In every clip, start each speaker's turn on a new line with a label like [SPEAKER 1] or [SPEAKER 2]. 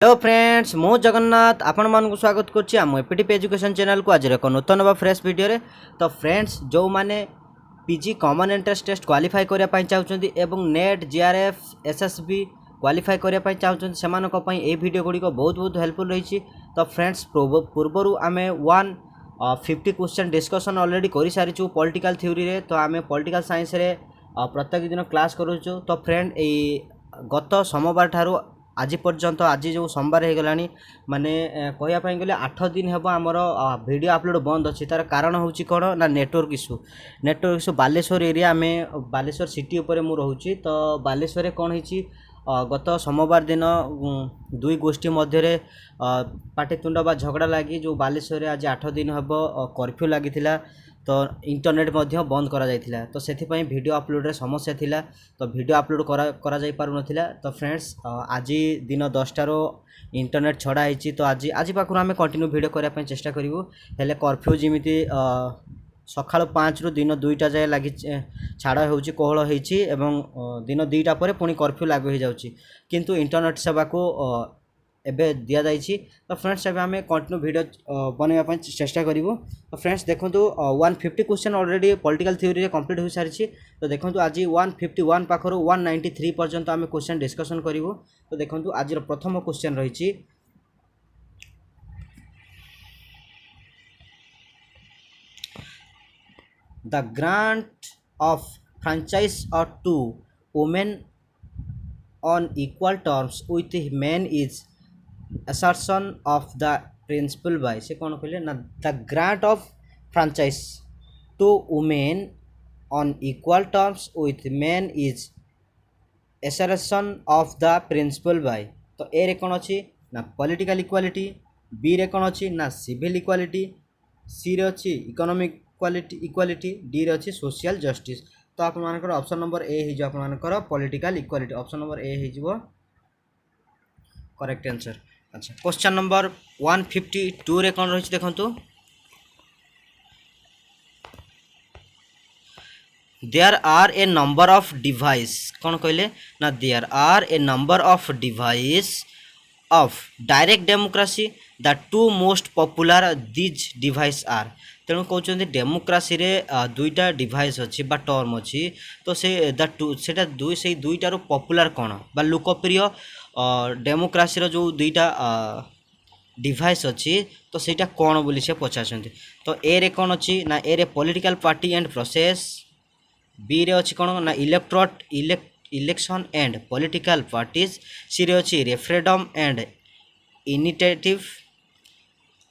[SPEAKER 1] Hello friends मु जगन्नाथ आपण मानक स्वागत करछि आम एपीटीपी एजुकेशन चैनल को आज एक नूतन व फ्रेश वीडियो रे। तो फ्रेंड्स जो माने PG common entrance test qualify करिया पई चाहउछन्ती एवं नेट जीआरएफ एसएसबी क्वालिफाई करिया पई चाहउछन्ती सेमानक पई ए वीडियो गुडी को बहुत बहुत हेल्पफुल रहिछि। तो फ्रेंड्स पूर्वरु आमे 150 क्वेश्चन डिस्कशन ऑलरेडी करि सारिछु पॉलिटिकल थ्योरी रे। तो आमे पॉलिटिकल साइंस रे प्रत्येक दिन क्लास करूछु। तो फ्रेंड ए गत सोमवार ठारू आज पर्यंत आज जो सोमवार हो गला माने कहवाई गले 8 दिन हम आमर वीडियो अपलोड बंद अच्छी तार कारण हूँ कौन ना नेटवर्क इश्यू बालेश्वर एरिया आम बालेश्वर सिटी उपर मु रोचे। तो बालेश्वर कौन होती गत सोमवार दिन दुई गोष्ठी मध्य पाटितुंड बा झगड़ा लगी जो बालेश्वर आज 8 दिन हम कर्फ्यू लगी तो इंटरनेट मध्य बंद करा जायथिला। तो सेथिपई वीडियो अपलोड रे समस्या थिला तो वीडियो अपलोड करा जाय पारु नथिला। तो फ्रेंड्स आज दिन 10 रो इंटरनेट छड़ा होती। तो आज पाखु आम कंटिन्यू वीडियो करने पे चेष्टा करूँ हेले कर्फ्यू जमी सकाल 5 रु दिन 2टा जाए लगी छाड़ होची कोहल होती एवं दिन 2टा पर पुणी कर्फ्यू लागू हो जाउची किंतु इंटरनेट सेवा को एबे दिया जाइछि। तो फ्रेंड्स एबे आमे कंटिन्यू वीडियो बनैबा चेष्टा करिवो। तो फ्रेंड्स देखंतु 150 क्वेश्चन ऑलरेडी पॉलिटिकल थ्योरी रे कंप्लीट हो सारिछि। तो देखंतु आज 151 पाखरो 193 पर्यंत आमे क्वेश्चन डिस्कशन करिवो। तो देखंतु आज रो प्रथम क्वेश्चन रहिछि the grant of franchise to women on equal terms with men is assertion of the principle by से कौन कहले ना the grant of franchise to women on equal terms with men is assertion of the principle by। तो A रे कौन अच्छी ना political equality, B रे कौन अच्छी ना सिविल इक्वालिटी, सी रे अच्छी इकोनॉमिक इक्वालिटी, डी रे अच्छी सोशल जस्टिस। तो आप मानकर ऑप्शन नंबर ए हो आप मानकर political equality option number A हो करेक्ट आंसर। अच्छा क्वेश्चन नंबर 152 रे कौन रही देखो there are a number of device कौन कहले ना there are a number of device of direct democracy the two most popular these device are. तेणु कहते डेमोक्रासी रे दुईटा डिवाइस अच्छी बा टर्म अच्छी। तो से सेटा से दुईटार पॉपुलर कौन बा लोकप्रिय डेमोक्रासी रो जो दुईटा डिवाइस अच्छी तो सेटा कौन बोली से पचार। तो ए रे कौन अच्छी ना ए रे political party and process, B रे अच्छी कौन ना election and political parties, C रे अच्छी रेफरेंडम एंड इनिशिएटिव,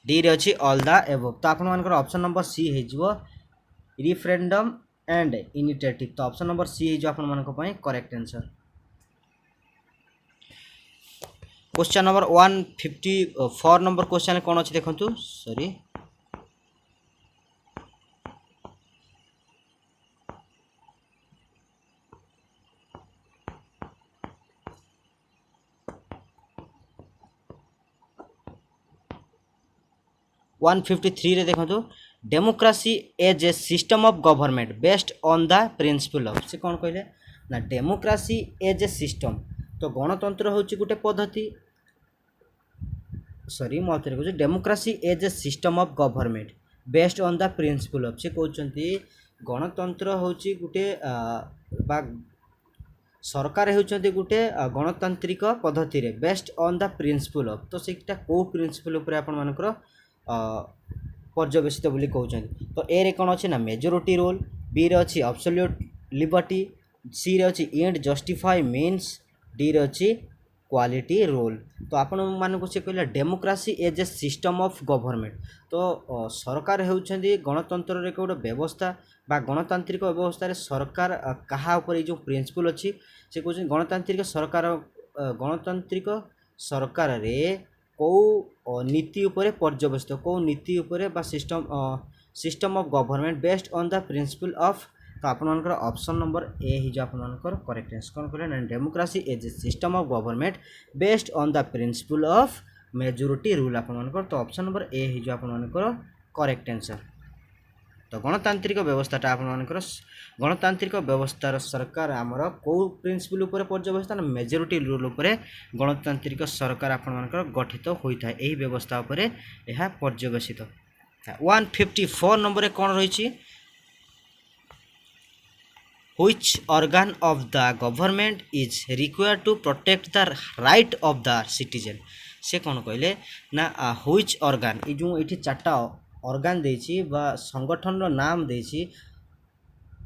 [SPEAKER 1] डी रे अच्छी ऑल द एबव। तो आप ऑप्शन नंबर सी हो रेफरेंडम एंड इनिशिएटिव। तो ऑप्शन नंबर सी हो correct answer. Question number 154 number question कौन अच्छी देखो सॉरी 153 रे देखो democracy as a system of government based on the principle of से कौन कहले ना डेमोक्रेसी एज ए सिस्टम। तो गणतंत्र हूँ गोटे पद्धति सॉरी मुझे कहूँ democracy as a system of government based on the principle of से कहते गणतंत्र हूँ गोटे सरकार होती गोटे गणतांत्रिक पद्धति रे based on the principle of. तो सेटा को प्रिंसिपल उपर आपनकर पर्यवेसित बोली कहते। तो ए रे कौन अच्छी ना मेजोरिटी रोल, बी रे अच्छी अब्सोल्यूट लिबर्टी, सी रे अच्छी एंड जस्टिफाई मीन्स, डी रे अच्छी क्वालिटी रोल। तो आपण मानक से कहला democracy as a system of government. तो सरकार होउछंदी गणतंत्र रे गोटे व्यवस्था बा गणतांत्रिक व्यवस्था रे सरकार कहा ऊपर जो प्रिंसिपल अच्छी से कहते गणतांत्रिक सरकार रे कौ नीति उपरे पर्यवेसित कौ नीति उपरे बा system of government based on the principle of. तो आपनकर ऑप्शन नंबर ए ही जो आपनकर करेक्ट आंसर कौन कहले democracy as a system of government based on the principle of majority rule आपनकर। तो ऑप्शन नंबर ए ही जो आपनकर करेक्ट आंसर। तो गणतांत्रिक व्यवस्थाटा आपणकर गणतांत्रिक व्यवस्थार सरकार आमर कौ प्रिंसिपल उपर पर्यवेक्षित ना मेजोरिटी रूल उपर गणतांत्रिक सरकार आपणकर गठित होता है यही व्यवस्था उपर यह पर्यवेक्षित 154 नंबर कौन रही which organ of the government is required to protect the right of the citizen से कौन कहले ना which organ ये जो ये चार्टा organ देछि बा संगठन रो नाम देछि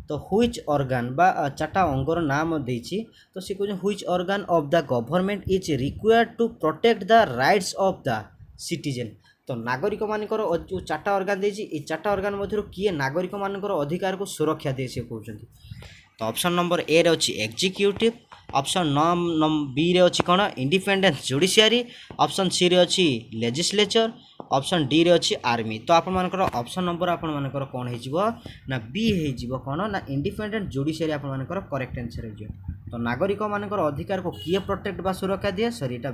[SPEAKER 1] तो which organ बा चार्टा अंगर नाम देछि तो से कहै which organ of the government is required to protect the rights of the citizen तो नागरिक मानकर जो चार्टा organ देछि ए चार्टा organ मध्यरु किए नागरिक मानकर अधिकार को सुरक्षा दे से कहउछन्ती तो ऑप्शन नंबर ए रे अछि एग्जीक्यूटिव ऑप्शन बी रे अछि कोन इंडिपेंडेंट जुडिशियरी ऑप्शन सी रे अछि लेजिस्लेचर ऑप्शन डी रे अछि आर्मी तो आपण मानकर ऑप्शन नंबर आपण मानकर कोन हे जिवो ना बी हे जिवो कोन ना इंडिपेंडेंट जुडिशियरी आपण मानकर करेक्ट आंसर हे जिवो तो नागरिक मानकर अधिकार को किए प्रोटेक्ट बा सुरक्षा दिए सॉरी एटा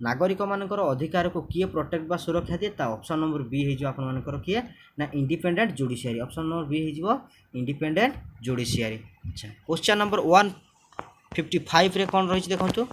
[SPEAKER 1] नागरिक मानकर अधिकार को किए प्रोटेक्ट बा सुरक्षा दिए ता ऑप्शन नंबर बी हे जिवो आपण मानकर किए ना independent judiciary option number B हे जिवो इंडिपेंडेंट जुडिशियरी अच्छा क्वेश्चन नंबर 155 रे कोन रही देखंतु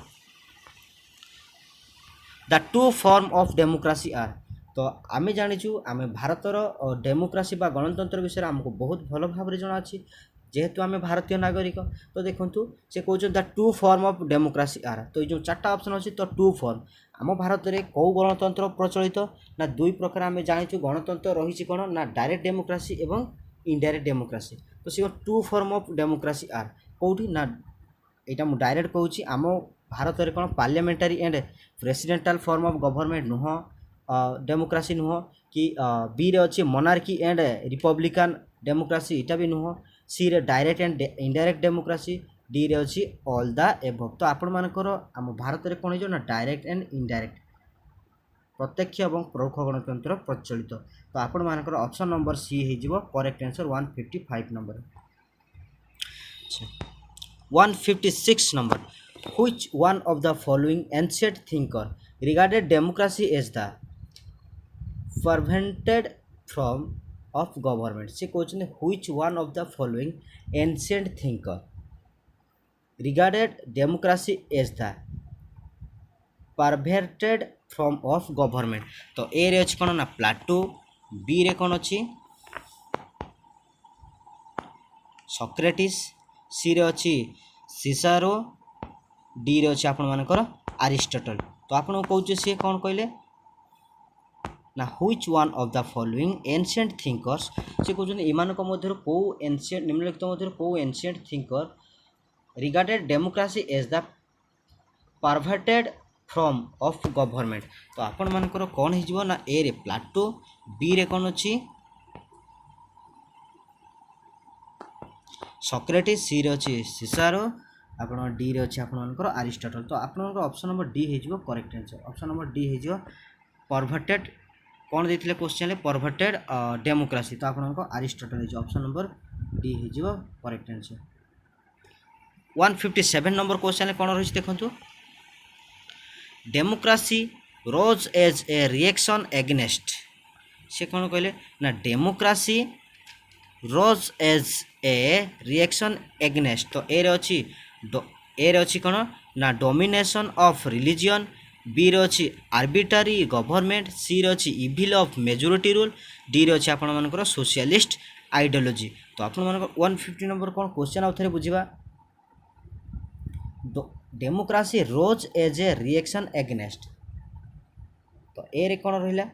[SPEAKER 1] the two form of democracy are तो आमे जानिछु आमे भारतर डेमोक्रेसी बा गणतंत्र विषय हमको बहुत भल भाव जना अछि जेहेतु आमे भारतीय नागरिक तो देखंतु से कहउछ the two form of democracy are तो ये जो चारटा ऑप्शन अछि तो टू फॉर्म आम भारत में कौ गणतंत्र प्रचलित ना दुई प्रकार आम जाचु गणतंत्र रही कौन ना डायरेक्ट डेमोक्रेसी एवं इनडायरेक्ट डेमोक्रेसी तो सी two form of democracy are कौटी ना यहाँ मुझे डायरेक्ट कहूँ आम भारत में कौन parliamentary and presidential form of government नुह डेमोक्रेसी नुह कि बी रे अच्छी मोनार्की एंड रिपब्लिकान डेमोक्रेसी इटा भी नुह सी रे direct and indirect democracy D रे अच्छी ऑल द एबव तो आपण मानकर आम भारत में कौन हो ना डायरेक्ट एंड इनडायरेक्ट प्रत्यक्ष और परोक्ष गणतंत्र प्रचलित तो आपण मानकर ऑप्शन नंबर सी हो correct answer 155 number 156 number which one of the following ancient thinker regarded democracy as the perverted from of government से कहते which one of the following ancient thinker regarded democracy as the perverted form of government तो A रे अछि कोन ना Plato B रे कोन अछि Socrates सी रे अछि सिसारो डी रे अछि आपण मानकर अरिस्टोटल तो आपण कहउछ से कोन कहले ना which one of the following ancient thinkers से कहउछ इमानक मध्यर को एंशिएंट निम्नलिखित मध्यर को ancient thinker regarded democracy as the perverted form of government तो आपण मानकर कौन हो ना ए रे प्लाटो बी रे कौन अच्छी सॉक्रेटिस सी रे अच्छी सिसारो आपण डी रे अच्छी आपण मानकर अरिस्टोटल तो आपण ऑप्शन नंबर डी हो correct answer option number D हो परवर्टेड कौन देथिले क्वेश्चन ले परवर्टेड डेमोक्रेसी तो आपण अरिस्टोटल हो ऑप्शन नंबर डी हो करेक्ट आंसर 157 नंबर क्वेश्चन कौन रही देखो democracy rose as a reaction against से कौन कहले ना democracy rose as a reaction against तो ए रे अच्छी कौन ना डोमिनेशन ऑफ रिलीजन बी रे अच्छी आर्बिट्रारी गवर्नमेंट सी रे अच्छी evil of majority rule D रे अच्छी आपण मानकर सोशलिस्ट आइडियोलॉजी तो आपण मानकर 150 नंबर कौन क्वेश्चन आउ थे बुझा democracy rose as a reaction against तो ए रे कौन रहा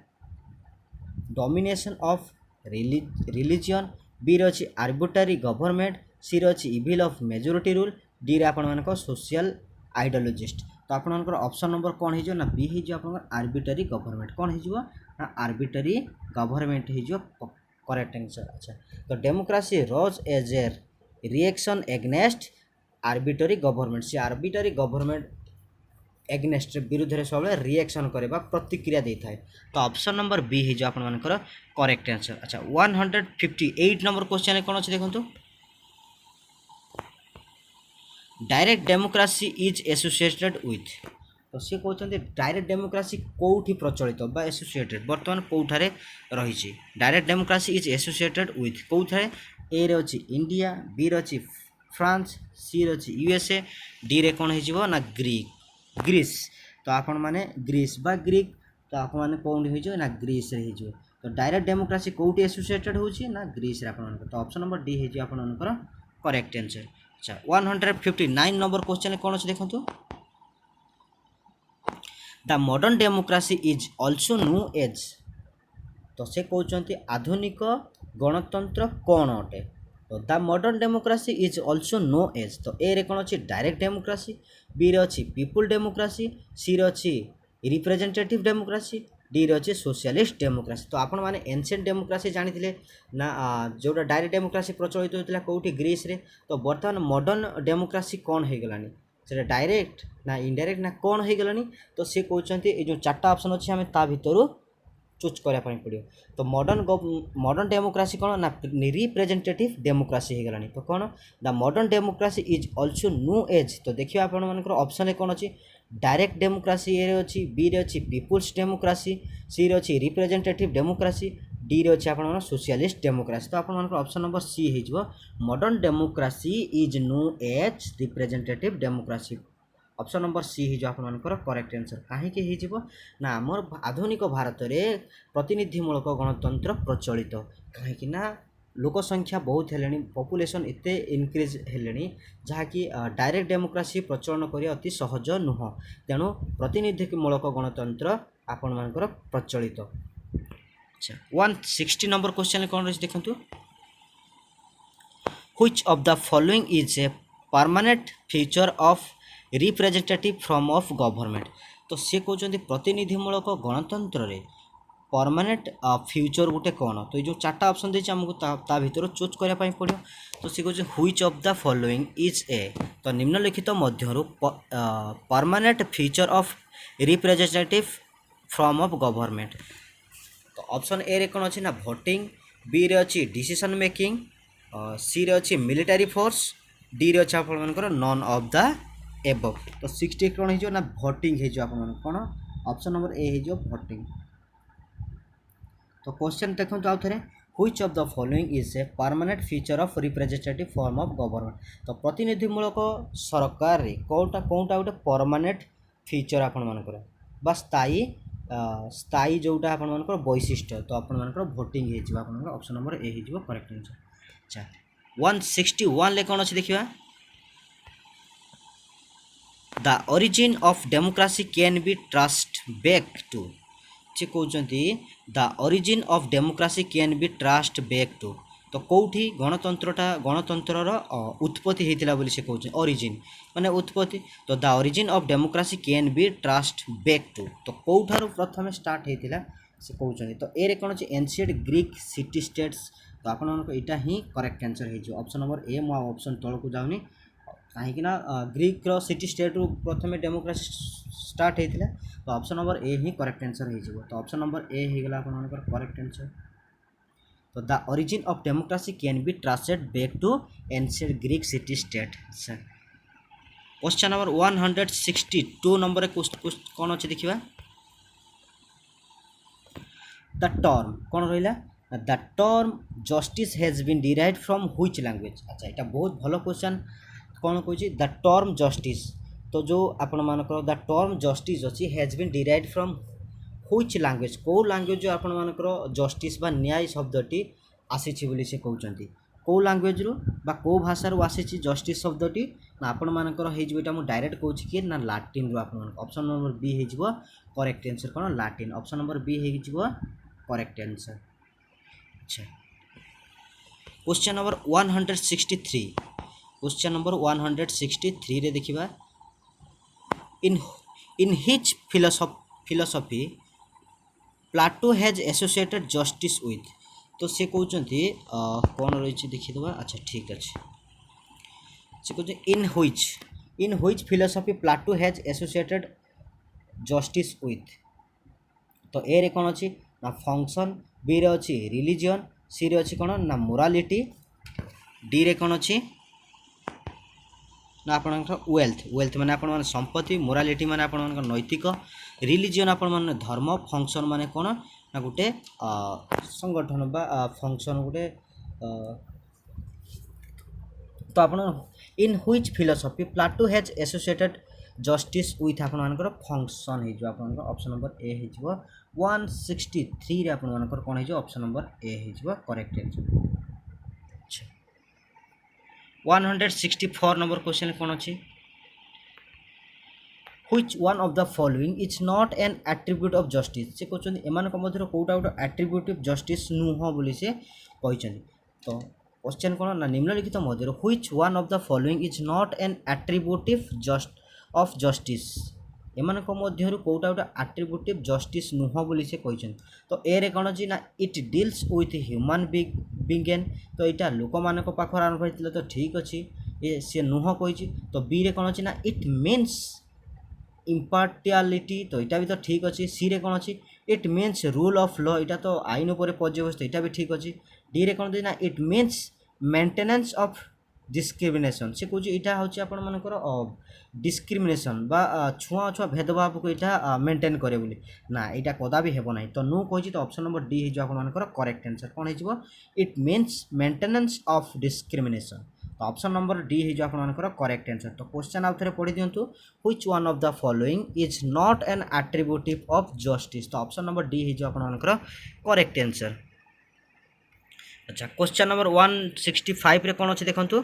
[SPEAKER 1] डोमिनेशन ऑफ रिलीजन बी रे अच्छी आर्बिट्रारी गवर्नमेंट सी रे अच्छी evil of majority rule D रे आपण मानक सोशल आइडियोलॉजिस्ट तो आपण मानकर ऑप्शन नंबर कौन हो ना बी हो आप आर्बिट्रारी गवर्नमेंट कौन हो ना आर्बिट्रारी गवर्नमेंट हो करेक्ट आंसर अच्छा तो democracy rose as a reaction against arbitrary government से आर्बिट्रारी गवर्नमेंट एगेनेस्ट विरुद्ध रे सब रिएक्शन करबा प्रतिक्रिया देता है तो ऑप्शन नंबर बी है जो आपण मानकर करेक्ट आंसर अच्छा 158 नंबर क्वेश्चन कौन अच्छे देखो direct democracy is associated with तो सी कहते डायरेक्ट डेमोक्रेसी कौटी प्रचलित बा एसोसिएटेड बर्तमान कौठारे रही direct democracy is associated with कौठारे ए रे अच्छी इंडिया बी रे अच्छी फ्रांस सी रे अच्छी यूएसए डी रे कौन हो ना ग्रीस तो आपण मैंने ग्रीस बा ग्रीक तो आप कौन हो ना ग्रीस रे हो तो डायरेक्ट डेमोक्रेसी कौटी एसोसिएटेड होची ना ग्रीस रे आपण तो ऑप्शन नंबर डी हो आपनकर करेक्ट आंसर। अच्छा 159 नंबर क्वेश्चन कौन अच्छे देखो the modern democracy is also known as तो से कहते आधुनिक गणतंत्र कौन अटे तो the modern democracy is also known as तो ए रे कौन अच्छी डायरेक्ट डेमोक्रेसी बी रे अच्छी पीपुल डेमोक्रेसी सी रे अच्छी रिप्रेजेंटेटिव डेमोक्रेसी डी रे अच्छी सोशलिस्ट डेमोक्रेसी तो आपण मैंने एनसिएंट डेमोक्रेसी जानी ना जोटा डायरेक्ट डेमोक्रेसी प्रचलित होता कौटी ग्रीस रे तो बर्तमान मॉडर्न डेमोक्रेसी कौन हो गलानी से डायरेक्ट ना इनडायरेक्ट ना कौन हो गलानी तो सी कहते ये जो चार्टा ऑप्शन अच्छे आम ता भितर चूज कराया पड़ो तो मॉडर्न डेमोक्रेसी कौन ना रिप्रेजेंटेटिव डेमोक्रेसी हो गलानी तो कौन the modern democracy is also known as तो देखिए आपण मानकर ऑप्शन कौन अच्छी डायरेक्ट डेमोक्रेसी ए रे अच्छी बी रे अच्छी पीपुल्स डेमोक्रेसी सी रे अच्छी रिप्रेजेंटेटिव डेमोक्रेसी डी रे अच्छी आपण सोशलिस्ट डेमोक्रेसी तो आपण मानकर ऑप्शन नंबर सी हो modern democracy is known as representative democracy option number C हो आपंकर करेक्ट आंसर कहीं ना आमर आधुनिक भारत में प्रतिनिधिमूलक गणतंत्र प्रचलित कहीं लोक संख्या बहुत है पॉपुलेशन एते इनक्रीज है जहाँकि डायरेक्ट डेमोक्रेसी प्रचलन करिया अति सहज नुह तेणु प्रतिनिधिमूलक गणतंत्र आपण मानकर प्रचलित। अच्छा 160 नंबर क्वेश्चन कौन रही देखु which of the following is a permanent feature of representative form of government तो सी कहते प्रतिनिधिमूलक गणतंत्र रे परमानेंट फ्यूचर गोटे कौन तो ये जो चार्टा ऑप्शन देती आमको ता भीतर चूज करने पड़ो तो सी कहते which of the following is a तो निम्नलिखित मध्यरु permanent feature of representative form of government तो ऑप्शन ए रे कौन अच्छी ना भोटिंग बी रे अच्छी डिसीजन मेकिंग सी रे अच्छी मिलिटारी फोर्स डी रे अच्छी आपंकर नॉन ऑफ द एबव तो 60 कौन हो ना भोटिंग हो कौन ऑप्शन नंबर ए हो भोटिंग। तो क्वेश्चन देखो आउ थे which of the following is a permanent feature of representative form of government तो प्रतिनिधिमूलक सरकार रे कौटा गोटे परमानेंट फीचर आपण मानकर बा स्थायी जोटा आपण मानकर वैशिष्ट्य तो आपण मानकर भोटिंग हो ऑप्शन नंबर ए हो करेक्ट आंसर। अच्छा 161 ले कौन अच्छे देखिए the origin of democracy can be traced back to से कहते the origin of democracy can be traced back to तो कौटी गणतंत्र उत्पत्ति होता बोली से कहते ओरिजिन माने उत्पत्ति तो the origin of democracy can be traced back to तो कौठार प्रथम स्टार्ट होता से कहते तो ए कौन अच्छे एनसिएंट ग्रीक सिटी स्टेट्स तो आपटा ही करेक्ट आंसर हो ऑप्शन नंबर ए मु ऑप्शन तौक जाऊनी कहीं ग्रीक सिटी स्टेट रु प्रथम डेमोक्रेसी स्टार्ट होता तो ऑप्शन नंबर ए ही करेक्ट आंसर हो तो ऑप्शन नंबर ए होगा आपंकर करेक्ट आंसर। तो the origin of democracy can be traced back to ancient Greek city state. Question number 162 number कौन अच्छे देखा द टर्म कौन रहा the term justice has been derived from which language. अच्छा यहाँ बहुत भल क्वेश्चन कौन कह द टर्म जस्टिस तो जो आपण मानकर द टर्म जस्टिस अच्छी has been derived from which language कौ लैंग्वेज जो आपण मानकर जस्टिस बा न्याय शब्दटी आसी बोली से कहते कौ लैंग्वेज रू बा कौ भाषा रू आसी जस्टिस शब्दटी ना आपण मानकर होटा मुझे डायरेक्ट कहूँ कि ना लाटिन रू आपण ऑप्शन नंबर बी हो करेक्ट आंसर कौन लाटिन ऑप्शन नंबर बी हो करेक्ट आंसर। अच्छा क्वेश्चन नंबर 163 क्वेश्चन नंबर 163 रे देखिबा in which philosophy Plato has associated justice with तो से कहते कौन रही देखीदे। अच्छा ठीक अच्छे से कहते in which philosophy Plato has associated justice with तो ए रे कौन अच्छी ना फंक्शन बी रे अच्छी रिलीजन सी रे अच्छी कौन ना मोरालिटी डी रे कौन अच्छी ना आपणकर वेल्थ माने आपण माने संपत्ति, मोरालिटी माने आपण मानकर नैतिक, रिलीजियन आपण माने धर्म, फंक्शन माने कोन ना गुटे संगठन बा फंक्शन गुटे तो आपण in which philosophy Plato has associated justice with आपण मानकर फंक्शन हे जो आपण ऑप्शन नंबर ए हे जो 163 रे आपण मानकर कोन हे जो ऑप्शन नंबर ए हे जो करेक्ट आंसर। 164 नंबर क्वेश्चन कौन अच्छी which one of the following is not N attribute of justice से कहते एम मध्य कौटा गोटे एट्रिब्यूट ऑफ जस्टिस नुह बोली से कहते तो क्वेश्चन कौन ना निम्नलिखित मध्य which one of the following is not an attributive of justice एमान मध्य कौटा गोटे एट्रिब्यूटिव जस्टिस नुह बोली से कहते तो ए रे कौन अच्छी ना इट डील्स विथ ह्यूमन बिंगेन तो यहाँ लोक मान पाखर आरंभ होता तो ठीक अच्छे ये सी नुह कही तो बी रे कौन अच्छी ना इट मीन्स इम्पार्टियालिटी तो यहाँ भी तो ठीक अच्छे सी रे कौन अच्छी it means rule of law यहाँ तो आईन उपर पर्यवस्त यहाँ भी ठीक अच्छे डी रे कौन ना it means maintenance of discrimination से कौन यहाँ हूँ आप डिस्क्रिमिनेशन बा छुआ छुआ भेदभाव को यहाँ मेंटेन करे बोली ना यहाँ कदा भी हेबो ना तो नु कही तो ऑप्शन नंबर डी हो आपर करेक्ट आंसर कौन हो it means maintenance of discrimination तो ऑप्शन नंबर डी हो आपर करेक्ट आंसर। तो क्वेश्चन आउ थे पढ़ी दिंतु which one of the following is not an attributive of justice तो ऑप्शन नंबर डी हो आपर करेक्ट आंसर। अच्छा क्वेश्चन नंबर 165 रे कौन अच्छे देखंतु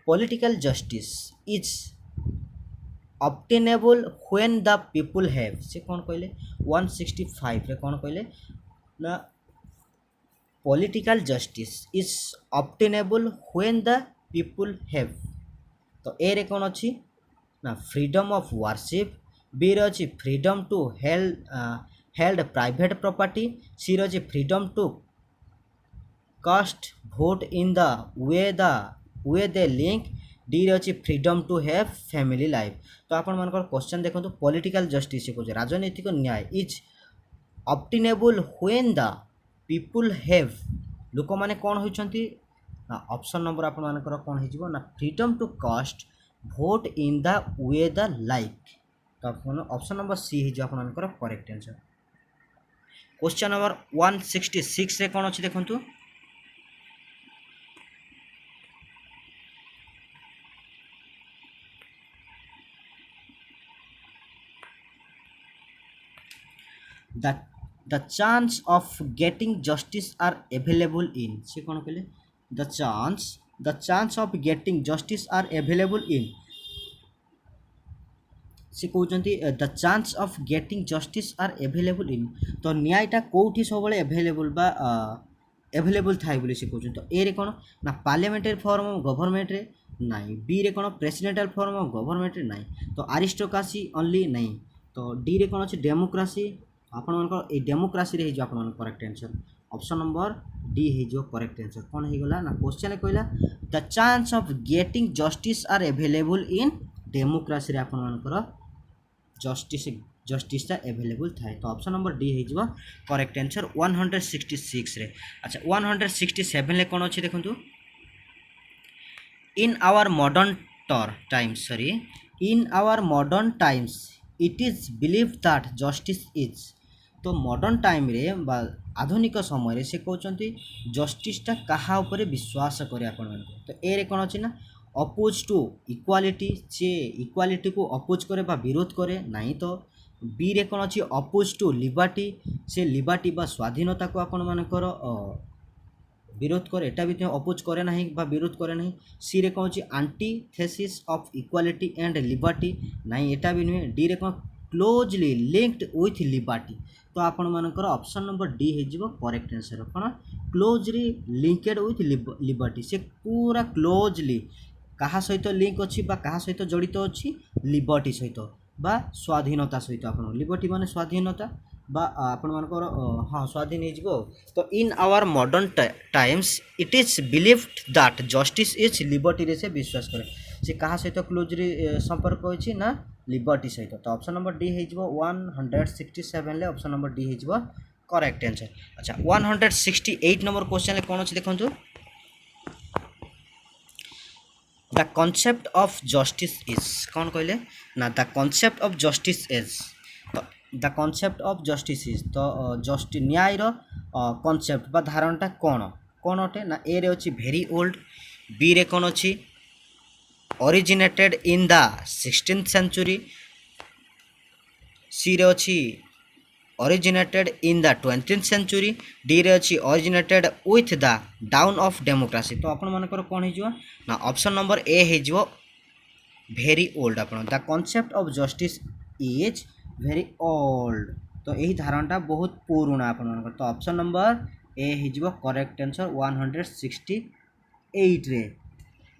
[SPEAKER 1] political justice is obtainable when the people have से कौन कहले 165 रे कौन कहले ना political justice is obtainable when the people have तो ए रे कौन अच्छी ना freedom of worship बी रे अच्छी freedom to held private property सी रे अच्छी freedom to cast vote in the way they link D रे अच्छी freedom to have family life तो आपण मानकर क्वेश्चन देखो पॉलिटिकल जस्टिस कहे राजनीतिक न्याय is obtainable when the people have लोक मैंने कौन होती ना ऑप्शन नंबर आपण मानकर कौन हो ना freedom to cast vote in the way they like तो ऑप्शन नंबर सी हो आप करेक्ट आंसर। क्वेश्चन नंबर 166 रे कौन अच्छी देखो the chance of getting justice are available in से कौन कहले the chance of getting justice are available in से कहते the chance of getting justice are available in तो न्यायटा कौटी सब अवेलेबल बा अवेलेबल थाए बोली से कहते तो ए रे कौन ना पार्लियामेंटरी फॉर्म ऑफ गवर्नमेंट रे नहीं बी रे कौन प्रेसिडेंटल फॉर्म ऑफ गवर्नमेंट रे नहीं तो आरिस्टोक्रेसी ओनली नहीं तो डी रे कौन अच्छे डेमोक्रेसी आपण डेमोक्रेसी रे आप correct answer option number D हो करेक्ट आंसर कौन हो गला ना क्वेश्चन कहला the chance of getting justice are available in democracy रे आपनकर जस्टिस अवेलेबल थाए तो ऑप्शन नंबर डी हो करेक्ट आंसर 166 रे। अच्छा 167 ले कौन अच्छे देखो in our modern times it is believe that justice is तो मॉडर्न टाइम रे बा आधुनिक समय से कहते जस्टिसटा कहा उपरे विश्वास करे आपण तो ए रे कौन अच्छी ना अपोज टू इक्वालिटी से इक्वालिटी को अपोज करे बा विरोध करे नहीं तो बी रे कौन अच्छी अपोज टू लिबर्टी से लिबर्टी बा स्वाधीनता को आपण मानकर विरोध करे एटा भी अपोज करे ना बा विरोध करे ना सी रे कौन antithesis of equality and liberty नहीं एटा भी नुहे डी रे कौन क्लोजली लिंक्ड विथ लिबर्टी तो आपण मानकर ऑप्शन नंबर डी हो करेक्ट आंसर कौन क्लोजली लिंकेड विथ लिबर्टी से पूरा क्लोजली कहा सहित लिंक अच्छी क्या सहित जड़ित अच्छी लिबर्टी सहित बा स्वाधीनता सहित आप लिबर्टी माने स्वाधीनता बा आपण मानकर हाँ स्वाधीन हो तो in our modern times it is believed that justice is liberty रे से विश्वास करे से कहा सहित क्लोजली संपर्क होछि ना लिबर्टी सहित तो ऑप्शन नंबर डी हो 167 ले ऑप्शन नंबर डी हो करेक्ट आंसर। अच्छा 168 नंबर क्वेश्चन ले कौन अच्छे देखो the concept of justice is कौन कहले ना the concept of justice is तो the concept of justice is तो जस्ट न्यायर कॉन्सेप्ट बा धारणाटा कौन कौन अटे ना ए रे अछि वेरी ओल्ड बी रे कौन अछि originated in the 16th century C रे अछि originated in the 20th century D रे अछि originated with the down of democracy तो आपण मानकर कोन हे जिवो ना ऑप्शन नंबर ए हे जिवो very old आपण the concept of justice is very old तो एही धारणाटा बहुत पुराना आपण मानकर तो ऑप्शन नंबर ए हे जिवो करेक्ट आंसर 168 रे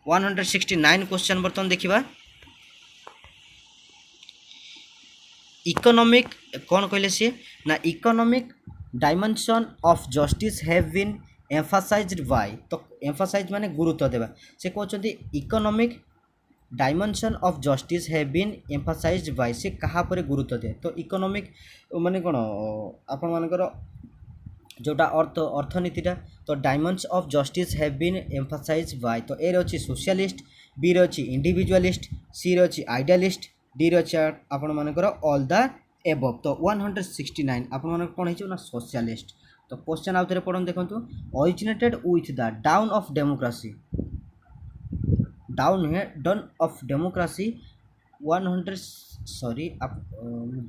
[SPEAKER 1] 169 क्वेश्चन बर्तन देखिबा इकोनॉमिक कौन कहले सी ना economic dimension of justice have been emphasized by तो एम्फासाइज माने गुरुत्व देबा से कहउछंती economic dimension of justice have been emphasized by से कहा पर गुरुत्व दे तो इकोनॉमिक माने कोन आपण मानकर जोटा अर्थनीतिटा तो dimension of justice have been emphasized by तो ए रे अछि सोशलिस्ट बी रे अछि इंडिविजुअलिस्ट सी रे अछि आइडियलिस्ट डी रे अछि आपण मानकर ऑल द एबव तो 169 आपण मानकर कोन हेछि ना सोशलिस्ट तो क्वेश्चन आउथरे पढन देखंतु originated with the down of democracy down of democracy 100 sorry आप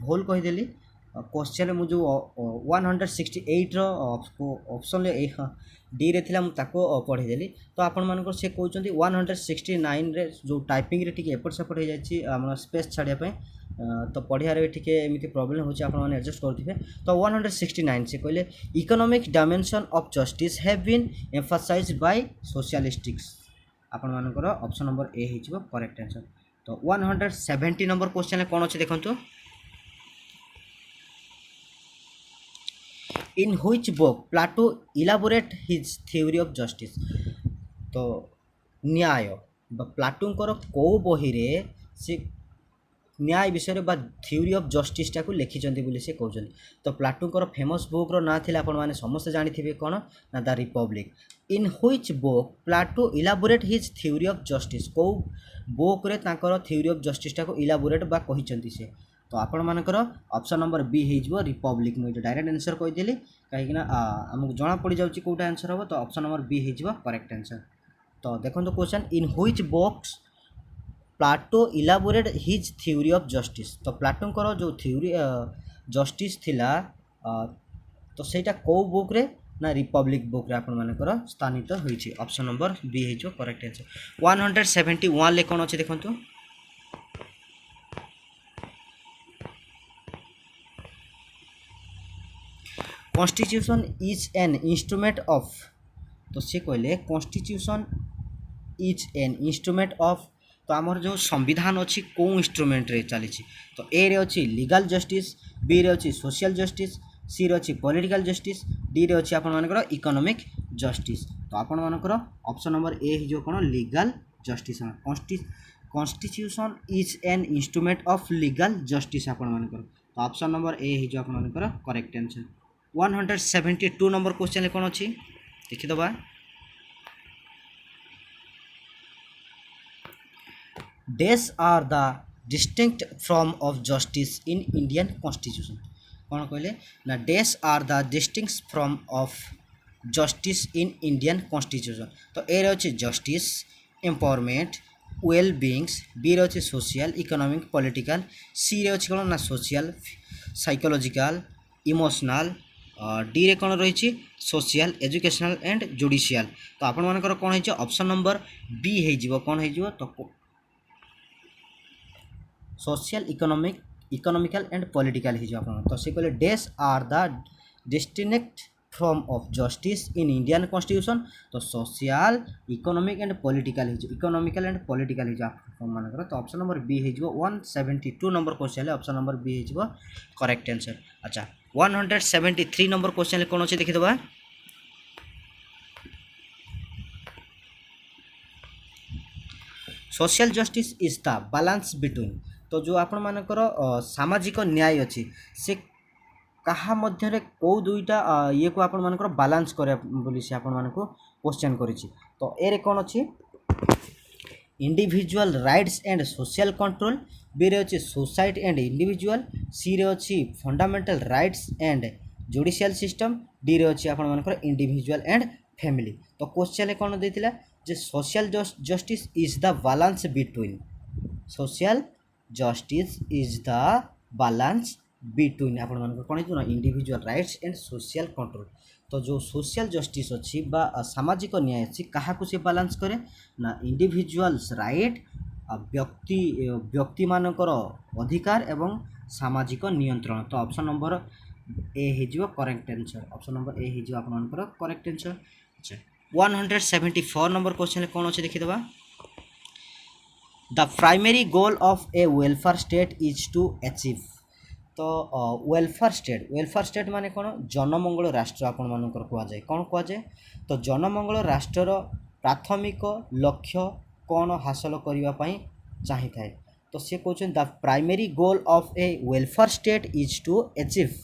[SPEAKER 1] भूल कहि देली क्वेश्चन मु जो 168 रो ऑप्शन ले डी रे थिला मु ताको पढि देली तो आपण मानकर से कहउचंती 169 रे जो टाइपिंग रे टिके एपट सेपट हो जायछि हमर स्पेस छाडिया पे तो पढ़िया रे टिके एमिति प्रॉब्लम होछि आपण माने एडजस्ट करथिबे तो 169 से कहले economic dimension of justice have been emphasized by socialists आपण मानकर ऑप्शन नंबर ए हिजबो करेक्ट आंसर तो 170 नंबर क्वेश्चन कोन अछि देखंतु in which book Plato elaborate his theory of justice तो न्याय प्लाटोंकर को बही रे से न्याय विषय बा थ्योरी ऑफ जस्टिस टाको लिखिचंती बोली से कहउचंती तो प्लाटोंकर फेमस बुक रो ना थिला आपण माने समस्त जानिथिबे कोन ना the Republic in which book Plato elaborate his theory of justice को बुक रे तांकर थ्योरी ऑफ जस्टिस टाको इलाबोरेट बा कहिचंती से तो आपण मानकर ऑप्शन नंबर बी हेजबो रिपब्लिक मु डायरेक्ट आंसर कहि देली काहे ना हमकु जणा पड़ी जाउची कोटा आंसर हो तो ऑप्शन नंबर बी हेजबो करेक्ट आंसर तो देखंतो question in which books Plato elaborate his theory of justice तो प्लाटोंकर जो थ्योरी जस्टिस थिला तो सेटा को बुक रे ना रिपब्लिक बुक रे आपण मानकर स्थानित होईची ऑप्शन नंबर बी हेजबो करेक्ट आंसर 171 ले कोन अछि देखंतो constitution is an instrument of तो से कहले constitution is an instrument of तो आमर जो संविधान अच्छी को इंस्ट्रूमेंट रे चली तो ए रे अच्छी लीगल जस्टिस बी रे अच्छी सोशल जस्टिस सी रे अच्छी पॉलिटिकल जस्टिस डी रे अच्छी आपण मानकर इकोनॉमिक जस्टिस तो आपण मानकर ऑप्शन नंबर ए जो कोन legal justice constitution is an instrument of legal justice आपण मानकर तो ऑप्शन नंबर ए जो आपण मानकर करेक्ट आंसर 172 नंबर क्वेश्चन कौन अच्छी देखीदबा these are the distinct form of justice in Indian constitution कौन कहले ना these are the distinct form of justice in Indian constitution तो ए रे अछि justice empowerment well beings B रे अछि सोशल इकोनॉमिक पॉलिटिकल सी रे अछि कोन ना सोशल साइकोलॉजिकल इमोशनल डी रे कौन रही सोशल एजुकेशनल एंड जुडिशियल तो आपण मानकर कौन है ऑप्शन नंबर बी है कौन है तो सोशल इकोनॉमिकल एंड पॉलिटिकल है तो से कहले these are the distinct form of justice in Indian constitution तो social economic and political economical and political मानकर तो ऑप्शन नंबर बी है 172 number question option number B है करेक्ट आंसर अच्छा 173 नंबर क्वेश्चन कौन अच्छे देखीदबा social justice is the balance between तो जो आपण मानकर सामाजिक न्याय अच्छी से कहा मध्य कौ दुईटा ये को आपण मानकर बैलेंस करे बोली से आपण मानको क्वेश्चन करिछि तो ए रे कोन अछि individual rights and social control, B रे अच्छी सोसाइटी एंड इंडिविजुअल, सी रे अच्छी fundamental rights and judicial system, D रे अच्छी आपण मानकर इंडिविजुअल एंड फैमिली। तो क्वेश्चन कौन देथिला जे social justice is the balance between, social justice is the balance between आपण मानकर कौन है individual rights and social control. तो जो सोशल जस्टिस अच्छी बा सामाजिक न्याय अच्छी क्या से बालांस करे ना इंडिविजुअल्स राइट व्यक्ति व्यक्ति मानकर अधिकार एवं सामाजिक नियंत्रण। तो ऑप्शन नंबर ए हो correct answer, option number A हो आपनकर करेक्ट आंसर। अच्छा 174 नंबर क्वेश्चन कौन अच्छे देखीदे। The primary goal of a welfare state is to achieve. तो वेलफेयर स्टेट माने कौन जनमंगल राष्ट्र आपण मानकर कहुए कौन कहुए। तो जनमंगल राष्ट्र प्राथमिक लक्ष्य कौन हासिल करने चाही थाए। तो सी कहते the primary goal of a welfare state is to achieve.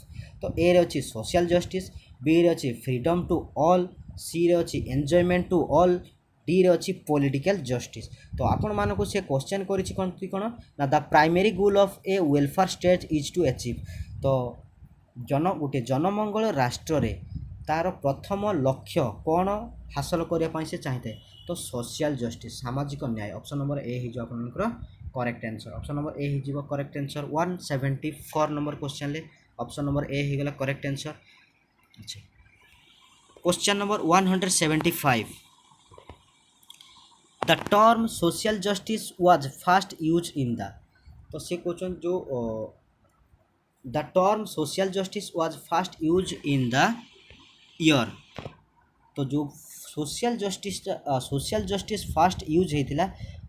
[SPEAKER 1] तो ए रे अच्छी सोशल जस्टिस, बी रे अच्छी फ्रीडम टू ऑल, सी रे अच्छी एंजॉयमेंट टू ऑल, डी रे अच्छी पॉलिटिकल जस्टिस। तो आपण मानक से क्वेश्चन करिछि कौन ना the primary goal of a welfare state is to achieve. तो गोटे जनमंगल राष्ट्र रे तार प्रथम लक्ष्य कौन हासिल करने से चाहते। तो सोशल जस्टिस सामाजिक न्याय, ऑप्शन नंबर ए हो आपनकर correct answer, option number A हो करेक्ट आंसर। 174 नंबर क्वेश्चन ले ऑप्शन नंबर ए हो गला करेक्ट आंसर। अच्छा question number 175 the term social justice was first use in the. तो से क्वेश्चन जो the term social justice was first use in the year. तो जो social justice first use होता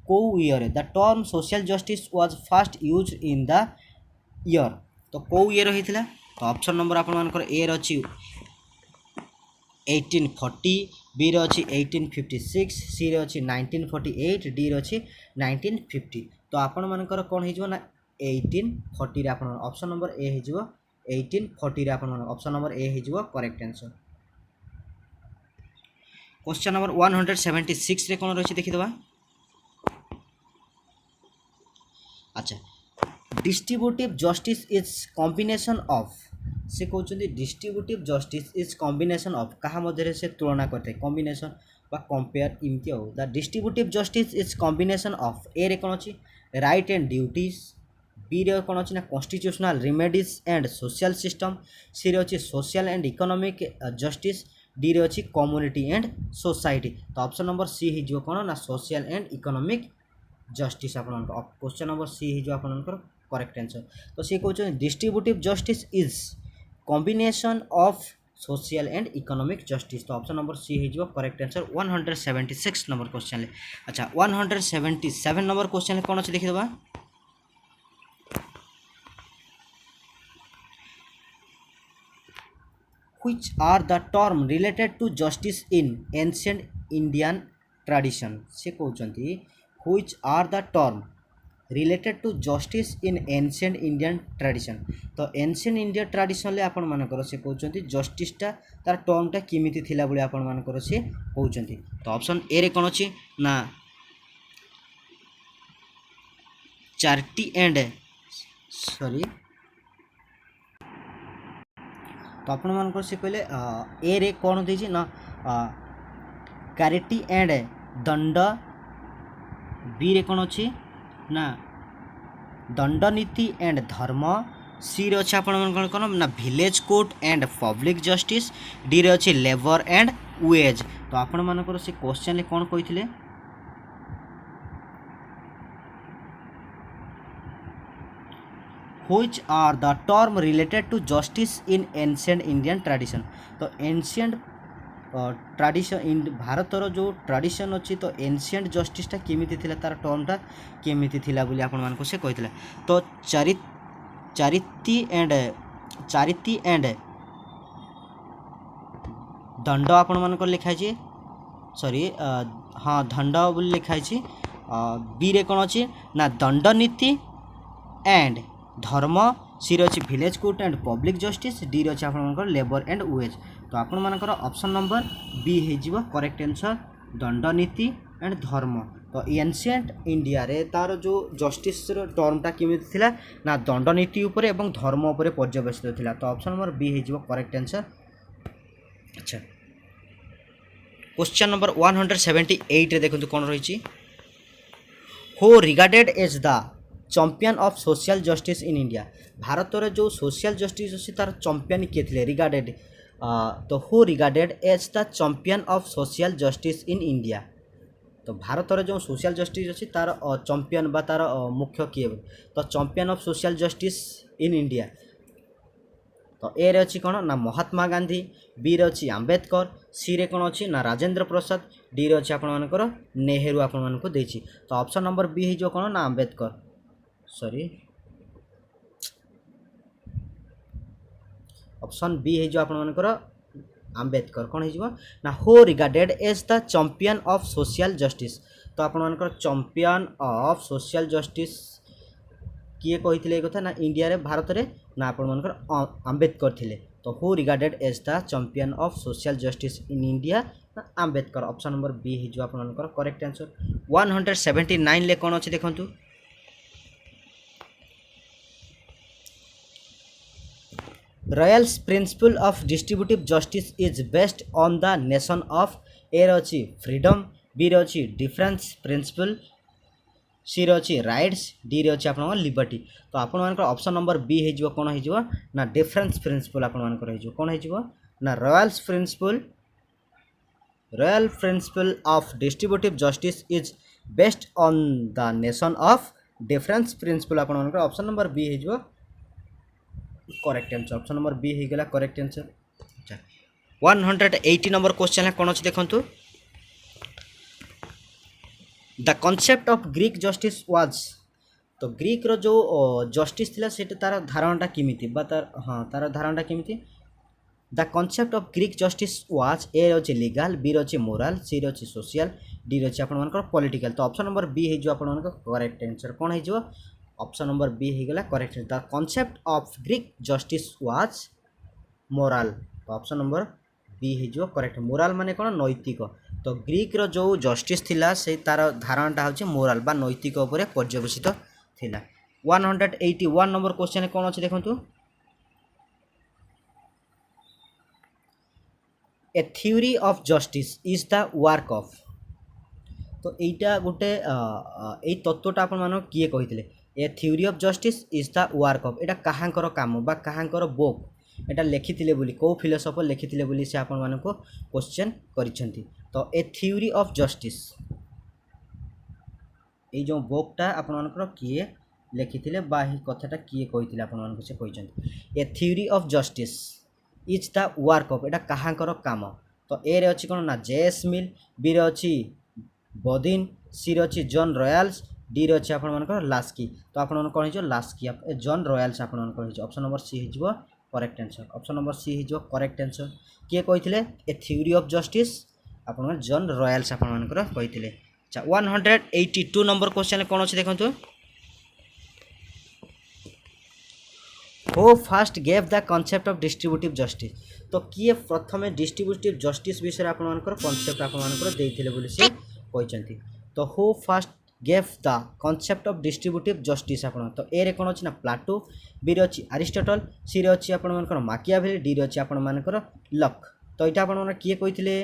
[SPEAKER 1] कौ ईयर है। The term social justice was first use in the year. तो कौ ईयर होता। तो ऑप्शन नंबर आप ए रही 1840, बी रे अच्छी 1856, सी रे अच्छी 1948, डी रे अच्छी 1950। तो आपण मानकर कौन हो ना 1840 आप ऑप्शन नंबर ए हो 1840 आप ऑप्शन नंबर ए हो करेक्ट आंसर। क्वेश्चन नंबर 176 रे कौन रही देखीदे। अच्छा distributive justice is combination of, से कहते distributive justice is combination of क्या मध्य से तुलना करते कॉम्बिनेशन बा कंपेयर इमती हो। The distributive justice is combination of A रे कौन अच्छी राइट एंड ड्यूटीज, बी रे कौन अच्छी ना constitutional remedies and social system, C रे अच्छी social and economic justice, D रे अच्छी कम्युनिटी एंड सोसाइटी। तो ऑप्शन नंबर सी हो कौन ना सोशल एंड इकोनॉमिक जस्टिस। आप क्वेश्चन नंबर सी हो आपनकर करेक्ट आंसर। तो सी कहते distributive justice is combination of social and economic justice. तो ऑप्शन नंबर सी हो करेक्ट आंसर 176 नंबर क्वेश्चन ले। अच्छा 177 नंबर क्वेश्चन कौन अच्छे देखीदे। Which are the term related to justice in ancient Indian tradition. से कहते which are the term related to justice in ancient Indian tradition. तो ancient Indian tradition ले आपण मानकर से कहते जस्टिसटा तार टर्मटा किमिति थिला बोली आपण मानकर से कहते। तो ऑप्शन ए रे कौन अच्छी ना चारिटी एंड सॉरी। तो आपण मानकर से कहले ए रे कौन देछि ना कैरिटी एंड दंड, बी रे कौन अच्छी ना दंडनीति एंड धर्म, सी रे अच्छे आपण कौन ना village court and public justice, D रे अच्छे लेबर एंड वेज। तो आपण मानकर से क्वेश्चन कौन कही which are the term related to justice in ancient Indian tradition. तो एंशिएंट ट्रेडिशन भारतर जो ट्रेडिशन अच्छी तो एंशिएंट जस्टिसटा केमिति थिला तार टर्मटा केमिति थिला बोली आपण मानको से कहितला। तो चारिटी एंड दंड आपण मानकर लिखाई छी सॉरी हाँ दंड बोली लिखाई छी। बी रे कौन अच्छी ना दंडनीति एंड धर्म, सी रे अच्छी village court and public justice, D रे अच्छे आप लेबर एंड वेज। तो आपण मानकर ऑप्शन नंबर बी हो करेक्ट आंसर दंडनीति एंड धर्म। तो एनसीएंट इंडिया रे तार जो जस्टिस टर्मटा केमिति थिला ना दंडनीति उपरे एवं धर्म उपरे पर्यवेसित थिला। तो ऑप्शन नंबर बी हो करेक्ट आंसर। अच्छा क्वेश्चन नंबर 178 रे देखंतु कोन रहिछि। Who regarded as the champion of social justice in India. Bharat रे जो सोशल जस्टिस अछि तार चैंपियन के थिले रिगार्डेड। तो who regarded as the champion of social justice in India. तो भारत रे जो सोशल जस्टिस अछि तार चैंपियन बा तार मुख्य किए। तो champion of social justice in India तो ए रे अछि कोन ना महात्मा गांधी, बी रे अछि आंबेडकर, सी रे कोन अछि ना राजेंद्र प्रसाद, डी रे अछि आपण मानकर नेहरू आपण मानको देछि। तो ऑप्शन नंबर बी हे जो कोन ना आंबेडकर सॉरी ऑप्शन बी है जो आपण मानकर आंबेडकर कौन हो ना who regarded as the champion of social justice. तो आपण मानकर चैंपियन ऑफ सोशल जस्टिस किए कही कथा ना इंडिया रे भारत रे ना आपण मानकर आंबेडकर थिले। तो who regarded as the champion of social justice in India ना आंबेडकर। ऑप्शन नंबर बी है जो आपण मानकर करेक्ट आंसर। 179 ले कौन अच्छे देखंतु। Rawls principle of distributive justice is based on the nation of A रही फ्रीडम, बी रही डिफरेंस प्रिंसिपल, सी रही राइट्स, डी रही आप लिबर्टी। तो आपण मान ऑप्शन नंबर बी हो कौन हो ना डिफरेंस प्रिंसिपल आपण मान कौन हो ना Rawls principle of distributive justice is based on the nation of difference principle आपण मान ऑप्शन नंबर बी हो correct answer. Option number B हो गला करेक्ट आंसर। अच्छा 180 नंबर क्वेश्चन है कौन अच्छे देखंतु। The concept of Greek justice was. तो ग्रीक रो जो जस्टिस थिला सेटा तार धारणाटा किमिति बा तार हाँ तार धारणाटा किमिति। The concept of Greek justice was a रही लीगल, बी रही मोराल, सी रही सोशल, डी रही आपण मानकर पॉलिटिकल। तो ऑप्शन नंबर बी हो आपण मानकर करेक्ट आंसर कौन हो ऑप्शन नंबर बी हो गला correct. The concept of Greek justice was morale. तो ऑप्शन नंबर बी हो करेक्ट। मोराल माने कौन नैतिक। तो ग्रीक रो जो जस्टिस थिला से तार धारणाटा होचे मोराल बा नैतिक उपरे पर्यवेसित थिला। 181 नंबर क्वेश्चन कौन अच्छे देखंतु। A theory of justice is the work of. तो এইটা गोटे এই তত্ত্বটা आपण मान किए कहिथिले। A theory of justice is the work of. एटा काहांकर काम बा काहांकर बुक एटा लिखिथिले बोली को फिलोसोफर लिखिथिले बोली से आपण मान को क्वेश्चन करिसेंती। तो ए थ्योरी ऑफ जस्टिस ए जो बुकटा आपण मान किए लिखिथिले बा ही कथाटा किए कहिथिले आपण मान को से कहिसेंती। A theory of justice is the work of एटा काहांकर काम। तो ए रे अछि कोन ना जेएस मिल, बी रे अछि बदिन, सी रही जॉन रॉयल्स, डी रही आपण मानकर लास्की। तो आपण मान कौन हो लास्की जॉन रॉयल्स आपण मान कौन हो ऑप्शन नंबर सी हो correct answer. Option number C हो करेक्ट आंसर। किए कहिथिले ए थ्योरी ऑफ जस्टिस आपण जॉन रॉयल्स आपण मानकर कहिथिले। अच्छा 182 नंबर क्वेश्चन कौन अच्छे देखंतु। Who fast gave the concept of distributive justice. तो किए प्रथमे डिस्ट्रीब्यूटिव जस्टिस विषय आपण मानकर कॉन्सेप्ट आपण मानकर देइथिले बोली से कहिसेंती। तो who fast gave the concept of distributive justice आपण। तो ए रे कोन अछि ना प्लाटो, बी रे अछि अरिस्टोटल, सी रे अछि आपण मानकर माकियाभेली, डी रे अछि आपण मानकर लक। तो एटा आपण मान किए कहिथिले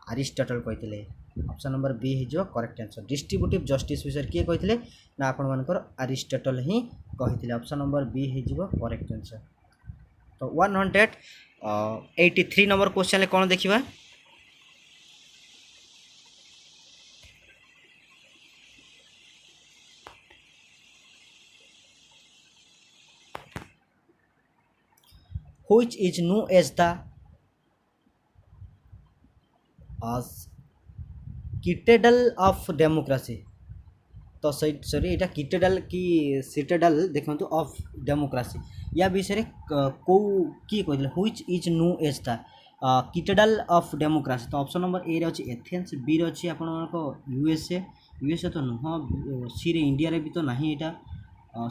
[SPEAKER 1] अरिस्टोटल कहिथिले। ऑप्शन नंबर बी हे जो करेक्ट आंसर। डिस्ट्रीब्यूटिव जस्टिस विषय किए कहिथिले ना आपण मानकर अरिस्टोटल ही कहिथिले। ऑप्शन नंबर बी हे जो करेक्ट आंसर। तो 183 नंबर क्वेश्चन ले कोन देखिबा। which is known as the citadel of democracy। तो सॉरी एटा किटेडल की सिटाडेल देखंतु ऑफ डेमोक्रेसी या विषय को की कहले which is known as the citadel of democracy. तो ऑप्शन नंबर ए रे अछि एथेंस, बी रे अछि आपण को यूएसए तो नुह, सी रे इंडिया रे भी तो नाही एटा,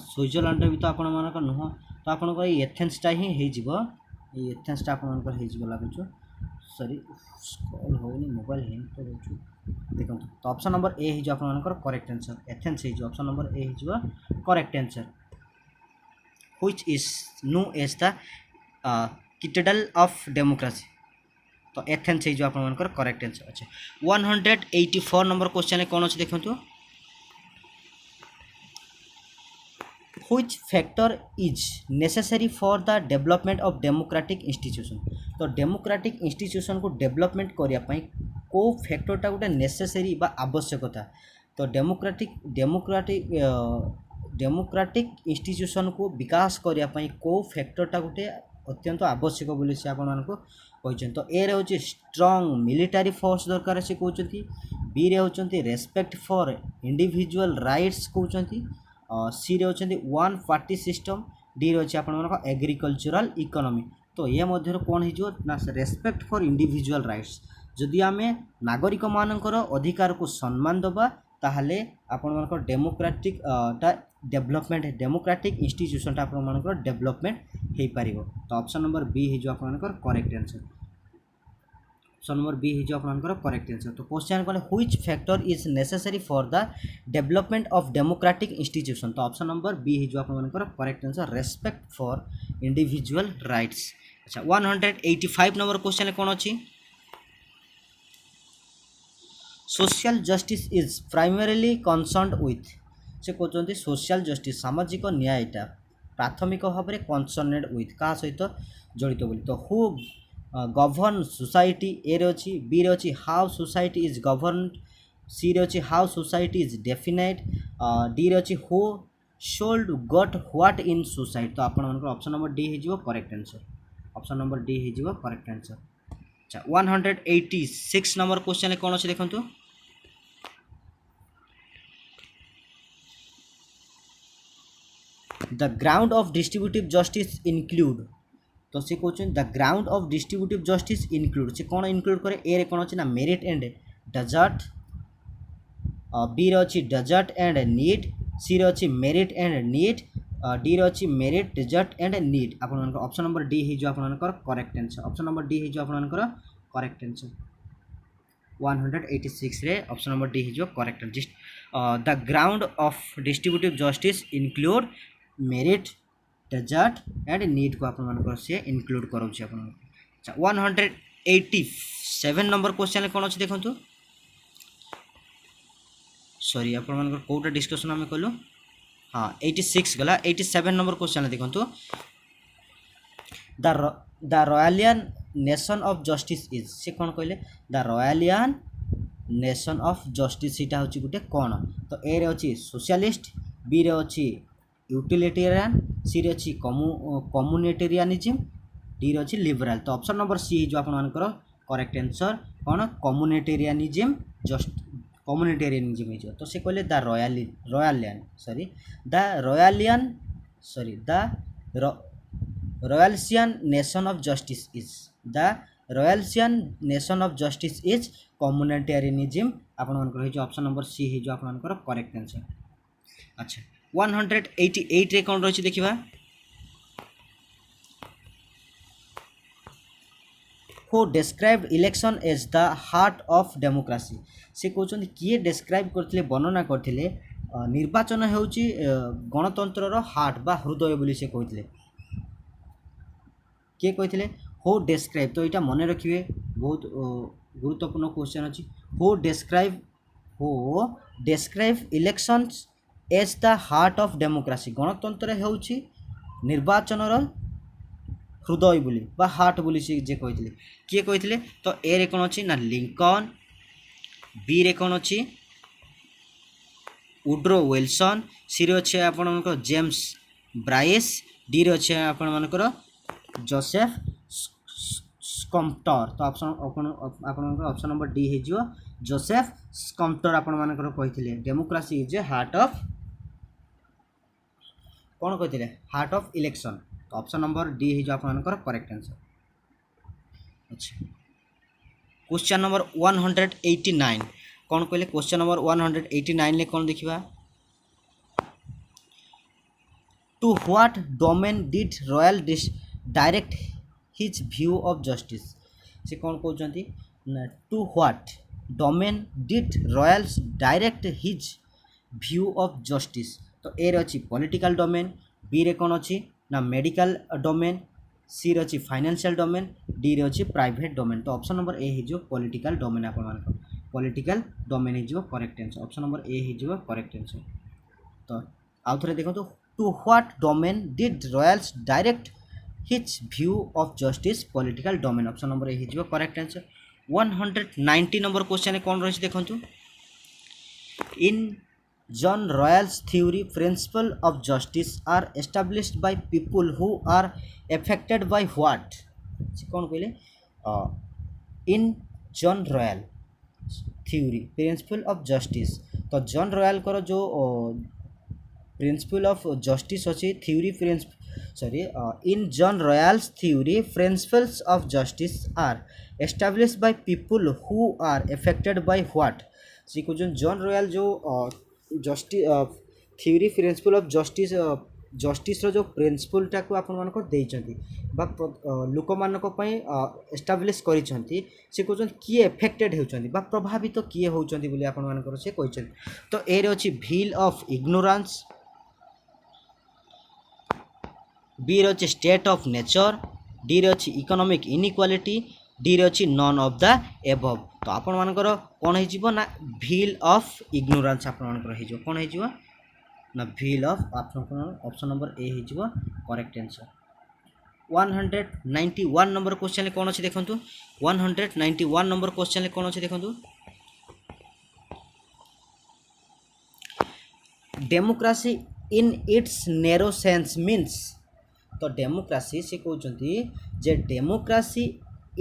[SPEAKER 1] स्विट्जरलैंड रे भी तो आपण को नुह। तो आपण को एथेंसटा ही हे जिवो, ए एथेंसटा आपण को हे जिवो लागुछ। सॉरी स्क्रॉल होनी मोबाइल हैंग तो होछु देखो तो ऑप्शन नंबर ए हिजो आपन मानकर करेक्ट आंसर एथेंस हिजो ऑप्शन नंबर ए हिजो correct answer which is known as the citadel of democracy तो एथेंस हिजो आपन मानकर करेक्ट आंसर अच्छा 184 नंबर क्वेश्चन है कौन अछि देखंतु which factor is necessary for the development of democratic institution तो डेमोक्रेटिक इंस्टीट्यूशन को डेवलपमेंट करिया पई को फैक्टरटा गोटे नेसेसरी बा आवश्यकता तो डेमोक्रेटिक इंस्टीट्यूशन को विकास करिया पई को फैक्टरटा गोटे अत्यंत आवश्यक बोली से आपण मानको कहछन तो ए रे होची स्ट्रांग मिलिटरी फोर्स दरकार से कहउचंती बी रे होचंती रेस्पेक्ट फॉर इंडिविजुअल राइट्स कहउचंती सी रे होचंती वन पार्टी सिस्टम डी रे होची आपण मानको एग्रीकल्चरल इकोनॉमी तो ये मध्य कौन हो ना रेस्पेक्ट फॉर इंडिविजुअल राइट्स जदि आमे नागरिक मानकर अधिकार को सम्मान दबा ताहले आपण मानकर डेमोक्रेटिक टा डेवलपमेंट डेमोक्रेटिक इंस्टीट्यूशन टा आपण मानकर डेवलपमेंट हे पारिबो तो ऑप्शन नंबर बी हे जो आपण मानकर correct answer option number B हे जो आपण मानकर करेक्ट आंसर तो क्वेश्चन कोन which factor is necessary for the development of democratic institution तो ऑप्शन नंबर बी हे जो आपण मानकर correct answer respect for individual rights अच्छा 185 नंबर क्वेश्चन कौन अच्छी social justice is primarily concern with से कहते सोशल जस्टिस सामाजिक न्यायटा प्राथमिक भाव में कनसर्नेड विथ क्या सहित जड़ित बोली तो हु गवर्न सोसाइटी ए रे अच्छी बी रे अच्छी how society is govern C रे अच्छी how society is definite D रे अच्छी who should get what in society तो आपण ऑप्शन नंबर डी हो correct answer option number D हो करेक्ट आंसर अच्छा 186 नंबर क्वेश्चन कौन अच्छे देखो the ground of distributive justice include तो सी कहते the ground of distributive justice include से कौन इनक्लूड करे ए रे कौन अच्छे ना मेरिट एंड डेजर्ट बी रे अच्छी डेजर्ट एंड नीड सी रे अच्छी मेरिट एंड नीड डी रे अच्छी मेरिट डेजर्ट एंड नीड आपण ऑप्शन नंबर डी हे जो आपण correct answer option number D हे जो आपण करेक्ट आंसर 186 रे ऑप्शन नंबर डी हे जो correct the ground of distributive justice include merit desert and need को आपण से इंक्लूड करू छी आपण अच्छा 187 नंबर क्वेश्चन कौन अच्छे देखंतु सॉरी आपण कोटा डिस्कशन आम कलु हाँ 86 गला 87 नंबर क्वेश्चन देखो the Rawlsian nation of justice is से कौन कहले the Rawlsian nation of justice सीटा हूँ गोटे कौन तो ए रे अच्छी सोशलिस्ट बी रे अच्छी यूटिलिटेरियन सी रे अच्छी कम्युनिटेरियनिज्म डी रे अच्छी लिबराल तो ऑप्शन नंबर सी जो आप करेक्ट आंसर कौन कम्युनिटेरियनिज्म जस्ट कम्युनिटेरियनिज्म हो तो से कहले the Rawlsian nation of justice is the Rawlsian nation of justice is communitarianism आपण ऑप्शन नंबर सी है जो आप करेक्ट आंसर अच्छा 188 रे कौन रही देखा who describe election as the heart of democracy से कहते किए डिस्क्राइब करते वर्णना करते निर्वाचन होची गणतंत्र हार्ट बा हृदय बोली से कहते किए कहते हु डिस्क्राइब तो यहाँ मन रखिए बहुत गुरुत्वपूर्ण क्वेश्चन अच्छी who describe elections as the heart of democracy गणतंत्र होची निर्वाचन हृदय बोली बा हार्ट बोली से जे कहते किए कहते तो ए रे कौन अच्छी ना लिंकन बी रे कौन अच्छी वुड्रो विल्सन सी रे अच्छे आपण जेम्स ब्राइस डी रे अच्छे आपण जोसेफ स्कम्प्टर तो ऑप्शन नंबर डी है जो जोसेफ स्कम्प्टर आपण कहते democracy is a heart of कौन कहते हार्ट ऑफ इलेक्शन तो ऑप्शन नंबर डी है जो आप करेक्ट आंसर अच्छा क्वेश्चन नंबर 189 कौन कहले क्वेश्चन नंबर 189 ले कौन देखिबा to what domain did Rawls direct his view of justice ସେ କ'ଣ କହୁଛନ୍ତି ନା to what domain did Rawls direct his view of justice. ତ ଏରେ ଅଛି ପଲିଟିକାଲ ଡୋମେନ୍, ବିରେ କ'ଣ ଅଛି ନା ମେଡ଼ିକାଲ ଡୋମେନ୍, ସିରେ ଅଛି ଫାଇନାନ୍ସିଆଲ୍ ଡୋମେନ୍, ଡିରେ ଅଛି ପ୍ରାଇଭେଟ୍ ଡୋମେନ୍। ତ ଅପସନ୍ ନମ୍ବର ଏ ହେଇଯିବ ପଲିଟିକାଲ ଡୋମେନ୍। ଆପଣମାନଙ୍କର ପଲିଟିକାଲ ଡୋମେନ୍ ହେଇଯିବ correct answer. Option number A ହେଇଯିବ କରେକ୍ଟ ଆନ୍ସର୍। ତ ଆଉ ଥରେ ଦେଖନ୍ତୁ to what domain did Rawls direct his view of justice political domain. Option number A ହେଇଯିବ କରେକ୍ଟ ଆନ୍ସର୍। 190 নম্বর কোশ্চেনে କ'ଣ ରହିଛି ଦେଖନ୍ତୁ in John Rawls theory principle of justice are established by people who are affected by what. ସେ କ'ଣ କହିଲେ in John royal theory principle of justice. ତ ଜନ୍ ରୟାଲ୍ଙ୍କର ଯେଉଁ ପ୍ରିନ୍ସିପଲ୍ ଅଫ୍ ଜଷ୍ଟିସ୍ ଅଛି theory in John Royal's theory principles of justice are established by people who are affected by what। ସେ କହୁଛନ୍ତି ଜନ୍ royal ଯେଉଁ theory principle of ଜଷ୍ଟିସ୍ର ଯେଉଁ ପ୍ରିନ୍ସିପଲ୍ଟାକୁ ଆପଣମାନଙ୍କୁ ଦେଇଛନ୍ତି ବା ଲୋକମାନଙ୍କ ପାଇଁ ଏଷ୍ଟାବ୍ଲିଶ୍ କରିଛନ୍ତି। ସେ କହୁଛନ୍ତି କିଏ ଏଫେକ୍ଟେଡ୍ ହେଉଛନ୍ତି ବା ପ୍ରଭାବିତ କିଏ ହେଉଛନ୍ତି ବୋଲି ଆପଣମାନଙ୍କର ସେ କହିଛନ୍ତି। ତ ଏରେ ଅଛି ଭିଲ୍ ଅଫ୍ ଇଗ୍ନୋରାନ୍ସ, बी रे अच्छे स्टेट ऑफ नेचर, डी रे अच्छी इकोनॉमिक इनइक्वालिटी, डी रे अच्छी नॉन ऑफ द एबव। तो आपण मानकर कौन हो ना व्हील ऑफ इग्नोरेंस आपण मानकर हो कौन हो ना wheel of option number A हो करेक्ट आंसर। 191 नंबर क्वेश्चन कौन अच्छे देखो 191 नंबर क्वेश्चन कौन अच्छे देखो democracy in its narrow sense means. तो डेमोक्रेसी से कहते जे democracy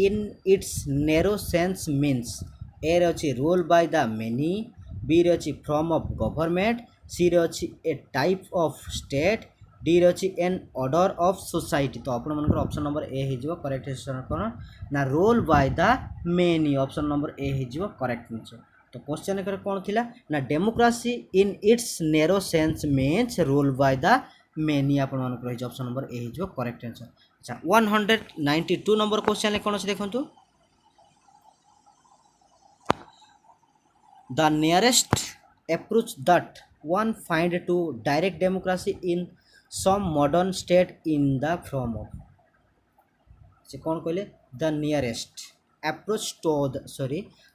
[SPEAKER 1] in its narrow sense means A रे अच्छी rule by the many, B रे अच्छी फ्रॉम ऑफ गवर्नमेंट, सी रे अच्छी a type of state, D रे अच्छी एन ऑर्डर ऑफ सोसाइटी। तो आपण मनकर ऑप्शन नंबर ए हो करेक्ट आंसर कौन ना rule by the many. Option number A हो करेक्ट आंसर। तो क्वेश्चन कौन थी ना democracy in its narrow sense means rule by the many आपण मानक रही ऑप्शन नंबर ए हो करेक्ट आंसर। अच्छा 192 नंबर क्वेश्चन कौन अच्छे देखो the nearest approach that one find to direct democracy in some modern state in the form of. से कौन कहले the nearest approach to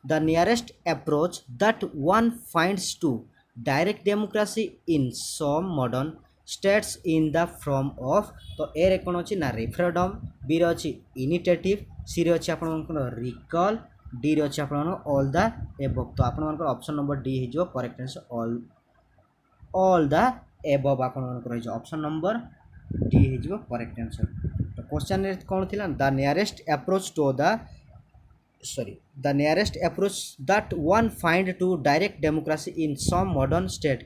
[SPEAKER 1] the nearest approach that one finds to direct democracy in some modern states in the form of। तो A रे कौन अच्छी ना referendum, B रे अच्छी इनिशिएटिव, सी रे अच्छी आपण रिकॉल, डी रे अच्छी आपण ऑल द एबव। तो आपण ऑप्शन नंबर डी हो correct answer all the above आपण रही ऑप्शन नंबर डी हो करेक्ट आंसर। तो क्वेश्चन कौन थी the nearest approach to the nearest approach that one find to direct democracy in some modern state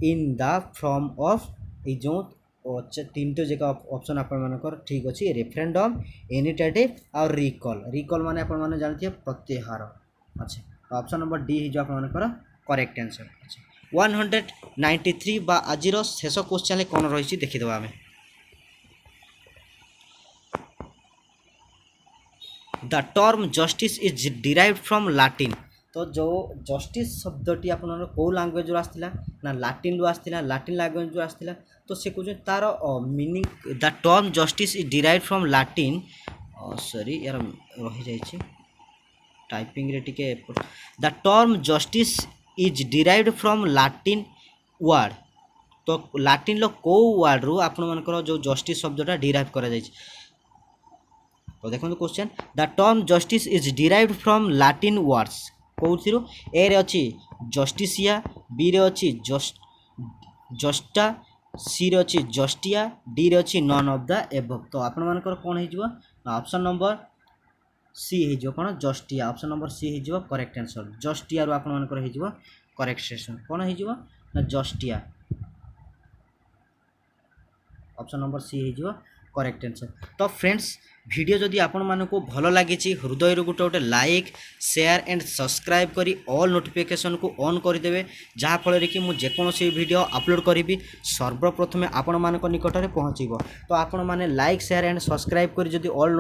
[SPEAKER 1] in the form of ये जो तीन जगह ऑप्शन आपर ठीक अच्छे रेफरेंडम, इनिशिएटिव और रिकॉल माने अपन माने जानते हैं प्रत्याहार। अच्छा तो ऑप्शन नंबर डी हो आपर करेक्ट आंसर। अच्छा 193 बा आज शेष क्वेश्चन कौन रही देखीदे आम the term justice is derived from Latin. तो जो जस्टिस शब्दटी आप कौ लैंग्वेज आसाला ना लाटिन रु आसाला, लाटिन लैंग्वेज रु आसाला। तो से कहते तार meaning the term justice is derived from Latin sorry यार रही जाइए टाइपिंग रे टिके the term justice is derived from Latin word. तो लाटिन लो कौ वर्ड रु आपण मानकर जो जस्टिस शब्दटा डिराइव करा जाइए। तो देखो question the term justice is derived from Latin words कौन ए रे अच्छी जस्टिसिया, बी रे अच्छी जस्टा, सी रे अच्छी जस्टिया, डी रे अच्छी नॉन ऑफ द एबव। तो आपण मानकर कौन हो ऑप्शन नंबर सी हो कौन जस्टिया। ऑप्शन नंबर सी हो करेक्ट आंसर। जस्टिया रू आपण मानकर हो करेक्ट आंसर कौन हो ना जस्टिया। ऑप्शन नंबर सी हो करेक्ट आंसर। तो फ्रेंड्स ভিডিও যদি ଆପଣମାନଙ୍କୁ ଭଲ ଲାଗିଛି ହୃଦୟରୁ ଗୋଟେ ଗୋଟେ ଲାଇକ୍ ସେୟାର ଆଣ୍ଡ ସବସ୍କ୍ରାଇବ୍ କରି ଅଲ୍ ନୋଟିଫିକେସନ୍କୁ ଅନ୍ କରିଦେବେ, ଯାହାଫଳରେ କି ମୁଁ ଯେକୌଣସି ଭିଡ଼ିଓ ଅପଲୋଡ଼ କରିବି ସର୍ବପ୍ରଥମେ ଆପଣମାନଙ୍କ ନିକଟରେ ପହଞ୍ଚିବ। ତ ଆପଣମାନେ ଲାଇକ୍ ସେୟାର ଆଣ୍ଡ ସବସ୍କ୍ରାଇବ୍ କରି ଯଦି ଅଲ୍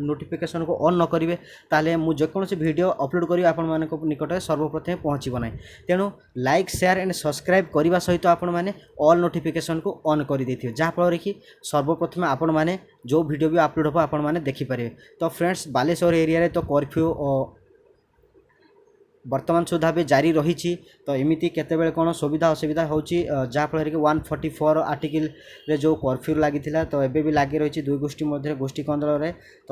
[SPEAKER 1] ନୋଟିଫିକେସନ୍କୁ ଅନ୍ ନ କରିବେ ତାହେଲେ ମୁଁ ଯେକୌଣସି ଭିଡ଼ିଓ ଅପଲୋଡ଼ କରିବି ଆପଣମାନଙ୍କ ନିକଟରେ ସର୍ବପ୍ରଥମେ ପହଞ୍ଚିବ ନାହିଁ। ତେଣୁ ଲାଇକ୍ ସେୟାର ଆଣ୍ଡ ସବସ୍କ୍ରାଇବ୍ କରିବା ସହିତ ଆପଣମାନେ ଅଲ୍ ନୋଟିଫିକେସନ୍କୁ ଅନ୍ କରିଦେଇଥିବେ, ଯାହାଫଳରେ କି ସର୍ବପ୍ରଥମେ ଆପଣମାନେ ଯେଉଁ ଭିଡ଼ିଓ ବି ଅପଲୋଡ଼ ହେବ ଆପଣମାନେ ଦେଖିପାରିବେ। ତ ଫ୍ରେଣ୍ଡସ୍, ବାଲେଶ୍ୱର ଏରିଆରେ ତ କର୍ଫ୍ୟୁ ବର୍ତ୍ତମାନ ସୁଦ୍ଧା ବି ଜାରି ରହିଛି। ତ ଏମିତି କେତେବେଳେ କ'ଣ ସୁବିଧା ଅସୁବିଧା ହେଉଛି, ଯାହାଫଳରେ କି 144 ଆର୍ଟିକିଲରେ ଯେଉଁ କର୍ଫ୍ୟୁ ଲାଗିଥିଲା ତ ଏବେ ବି ଲାଗି ରହିଛି ଦୁଇ ଗୋଷ୍ଠୀ ମଧ୍ୟରେ ଗୋଷ୍ଠୀ କନ୍ଦଳରେ। ତ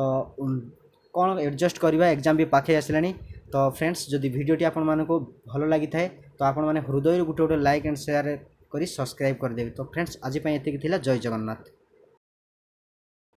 [SPEAKER 1] କ'ଣ ଆଡ଼ଜଷ୍ଟ କରିବା, ଏକ୍ଜାମ୍ ବି ପାଖେଇ ଆସିଲାଣି। ତ ଫ୍ରେଣ୍ଡସ୍, ଯଦି ଭିଡ଼ିଓଟି ଆପଣମାନଙ୍କୁ ଭଲ ଲାଗିଥାଏ ତ ଆପଣମାନେ ହୃଦୟରୁ ଗୋଟେ ଗୋଟେ ଲାଇକ୍ ଆଣ୍ଡ ସେୟାର କରି ସବସ୍କ୍ରାଇବ୍ କରିଦେବେ। ତ ଫ୍ରେଣ୍ଡସ୍, ଆଜି ପାଇଁ ଏତିକି ଥିଲା। ଜୟ ଜଗନ୍ନାଥ।